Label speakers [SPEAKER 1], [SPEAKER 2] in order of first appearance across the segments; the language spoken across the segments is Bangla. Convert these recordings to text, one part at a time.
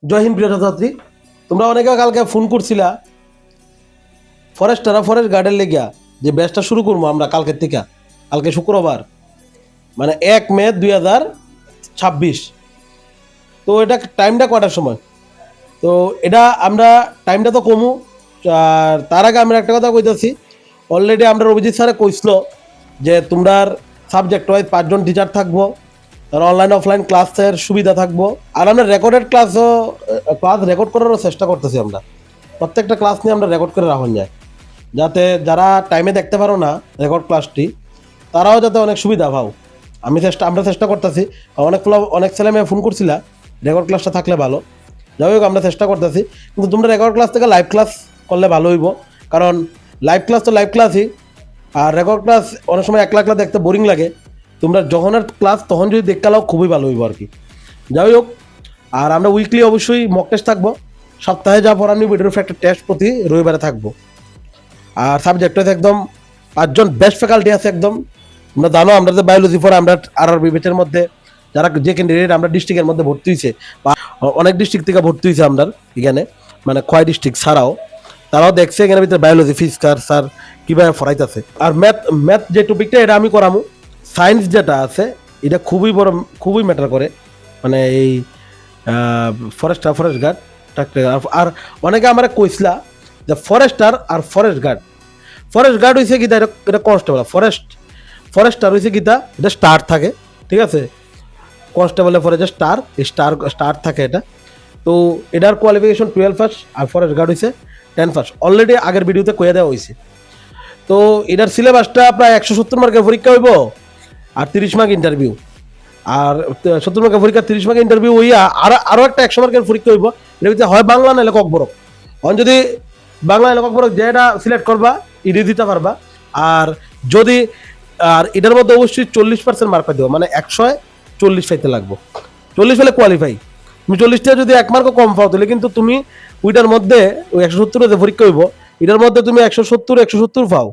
[SPEAKER 1] জয় হিন্দ প্রিয় ছাত্রছাত্রী, তোমরা অনেকে কালকে ফোন করছিলা ফরেস্ট গার্ডেন লেগিয়া যে ব্যাচটা শুরু করবো আমরা কালকের থেকে। কালকে শুক্রবার মানে 1 মে 2026। তো এটা টাইমটা কটার সময়? তো এটা আমরা টাইমটা তো কমু। আর তার আগে আমরা একটা কথা কইতেছি, অলরেডি আমরা অভিজিৎ স্যারে কইছিল যে তোমরার সাবজেক্ট ওয়াইজ 5জন টিচার থাকবো, আর অনলাইন অফলাইন ক্লাসের সুবিধা থাকবো। আর আমরা রেকর্ডেড ক্লাস রেকর্ড করারও চেষ্টা করতেছি। আমরা প্রত্যেকটা ক্লাস নিয়ে আমরা রেকর্ড করে রাখুন যায়, যাতে যারা টাইমে দেখতে পারো না রেকর্ড ক্লাসটি, তারাও যাতে অনেক সুবিধা পাও। আমরা চেষ্টা করতেছি। অনেক ছেলে মেয়ে ফোন করছিলা রেকর্ড ক্লাসটা থাকলে ভালো। যাই হোক, আমরা চেষ্টা করতেছি, কিন্তু তোমরা রেকর্ড ক্লাস থেকে লাইভ ক্লাস করলে ভালো হইব। কারণ লাইভ ক্লাস তো লাইভ ক্লাসই, আর রেকর্ড ক্লাস অনেক সময় একলা একলা দেখতে বোরিং লাগে। তোমরা যখন আর ক্লাস তখন যদি দেখতে লাও খুবই ভালো হইব আর কি। যাই হোক, আর আমরা উইকলি অবশ্যই মক টেস্ট থাকবো। সপ্তাহে যা পড়ানি ভিডিওর একটা টেস্ট প্রতি রবিবারে থাকবো। আর সাবজেক্ট হচ্ছে একদম 5জন বেস্ট ফ্যাকাল্টি আছে একদম। তোমরা জানো আমরা যে বায়োলজি পড়া, আমরা আরআরবি ব্যাচের মধ্যে যারা যে ক্যান্ডিডেট আমরা ডিস্ট্রিক্টের মধ্যে ভর্তি হয়েছে, বা অনেক ডিস্ট্রিক্ট থেকে ভর্তি হয়েছে আমরা এখানে, মানে খোয়াই ডিস্ট্রিক্ট ছাড়াও, তারাও দেখছে এখানে ভিতরে বায়োলজি ফিজিক্স স্যার কীভাবে পড়াইতেছে। আর ম্যাথ যে টপিকটা এটা আমি করামু। সায়েন্স যেটা আছে এটা খুবই ম্যাটার করে, মানে এই ফরেস্ট গার্ড। আর অনেকে আমরা কইসলা যে ফরেস্টার আর ফরেস্ট গার্ড হয়েছে গীতা, এটা কনস্টেবল। ফরেস্টার হয়েছে গীতা, এটা স্টার থাকে, ঠিক আছে। কনস্টেবলের পরে যে স্টার থাকে এটা। তো এটার কোয়ালিফিকেশন 12 পাস, আর ফরেস্ট গার্ড হয়েছে 10 পাস। অলরেডি আগের ভিডিওতে কয়ে দেওয়া হয়েছে। তো এটার সিলেবাসটা প্রায় 170 মার্কের পরীক্ষা হইব, আর 30 মার্ক ইন্টারভিউ। আর 70 মার্কের পরীক্ষা, 30 মার্কের ইন্টারভিউ হইয়া আরও একটা 100 মার্কের পরীক্ষা হইব। এর ভিতরে হয় বাংলা না লেখক বরক। যদি বাংলা লেখক বরক যেটা সিলেক্ট করবা ইডি দিতে পারবা। আর যদি এটার মধ্যে অবশ্যই 40% মার্ক পাই দেবো, মানে 140 পাইতে লাগবো। 40 পেলে কোয়ালিফাই। তুমি 40টা যদি 1 মার্কও কম পাও, তাহলে কিন্তু তুমি ওইটার মধ্যে ওই 170 যে পরীক্ষা হইব, এটার মধ্যে তুমি 170 পাও,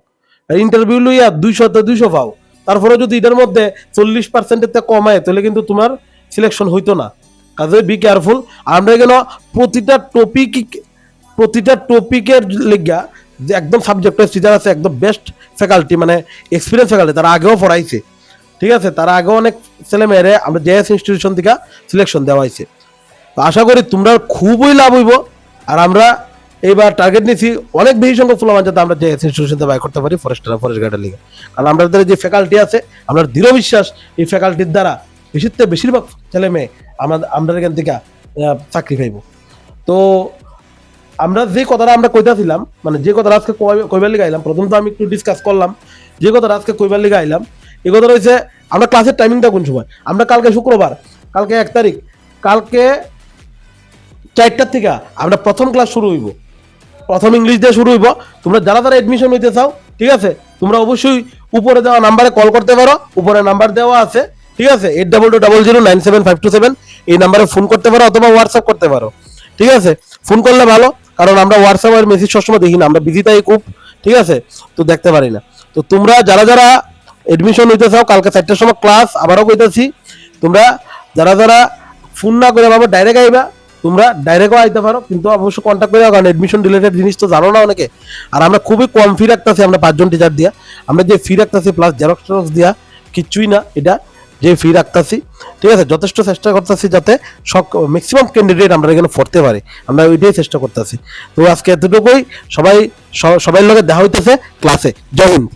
[SPEAKER 1] আর ইন্টারভিউ লইয়া 200 পাও। তারপরে যদি এটার মধ্যে 40%-এর কম হয়, তাহলে কিন্তু তোমার সিলেকশন হইতো না। কাজে বি কেয়ারফুল। আমরা এখানে প্রতিটা টপিকের লেগা যে একদম সাবজেক্টের টিচার আছে, একদম বেস্ট ফ্যাকাল্টি, মানে এক্সপিরিয়েন্স ফ্যাকাল্টি, তারা আগেও পড়াইছে, ঠিক আছে। তারা আগেও অনেক ছেলে মেয়েরে আমরা জেএস ইনস্টিটিউশন থেকে সিলেকশন দেওয়া হয়েছে। তো আশা করি তোমরা খুবই লাভ হইব। আর আমরা এইবার টার্গেট নিয়েছি অনেক বেশি সংখ্যক ফুলমান, যাতে আমরা জেএস ইনস্টিটিউশন বাই করতে পারি ফরেস্ট গার্ডের লিগে। কারণ আমাদের যে ফ্যাকাল্টি আছে, আমরা দৃঢ় বিশ্বাস এই ফ্যাকাল্টির দ্বারা বেশিরভাগ ছেলে মেয়ে আমরা এখান থেকে চাকরি পাইব। তো আমরা যে কথাটা আমরা কইতাছিলাম, মানে যে কথাটা আজকে কইবার লিগে আইলাম, প্রথম তো আমি একটু ডিসকাস করলাম যে কথাটা আজকে কইবার লিগে আইলাম। এই কথাটা হচ্ছে আমরা ক্লাসের টাইমিংটা কোন সময়। আমরা কালকে শুক্রবার, কালকে 1 তারিখ, কালকে 4টার থেকে আমরা প্রথম ক্লাস শুরু হইব। প্রথম ইংলিশ দিয়ে শুরু হইব। তোমরা যারা এডমিশন হইতে চাও, ঠিক আছে, তোমরা অবশ্যই উপরে দেওয়া নাম্বারে কল করতে পারো। উপরে নাম্বার দেওয়া আছে, ঠিক আছে, 8220097527। এই নাম্বারে ফোন করতে পারো অথবা হোয়াটসঅ্যাপ করতে পারো, ঠিক আছে। ফোন করলে ভালো, কারণ আমরা হোয়াটসঅ্যাপের মেসেজ সবসময় দেখি না, আমরা বিজি তাই খুব, ঠিক আছে, তো দেখতে পারি না। তো তোমরা যারা এডমিশন হইতে চাও, কালকে 4টার সময় ক্লাস, আবারও কইতেছি, তোমরা যারা ফোন না করে ভাবো ডাইরেক্ট আইবা, তোমরা ডাইরেক্টও আইতে পারো, কিন্তু অবশ্যই কন্ট্যাক্ট করে, কারণ এডমিশন রিলেটেড জিনিস তো জানো না অনেকে। আর আমরা খুবই কম ফি রাখতেছি, আমরা 5জন টিচার দিয়া আমরা যে ফি রাখতেছি, প্লাস জেরক্স দিয়া কিচ্ছুই না, এটা যে ফি রাখতেছি, ঠিক আছে। যথেষ্ট চেষ্টা করতেছি যাতে ম্যাক্সিমাম ক্যান্ডিডেট আমরা এখানে পড়তে পারি, আমরা ওইটাই চেষ্টা করতেছি। তো আজকে এতটুকুই। সবাই লগে দেখা হইতেছে ক্লাসে। জয় হিন্দ।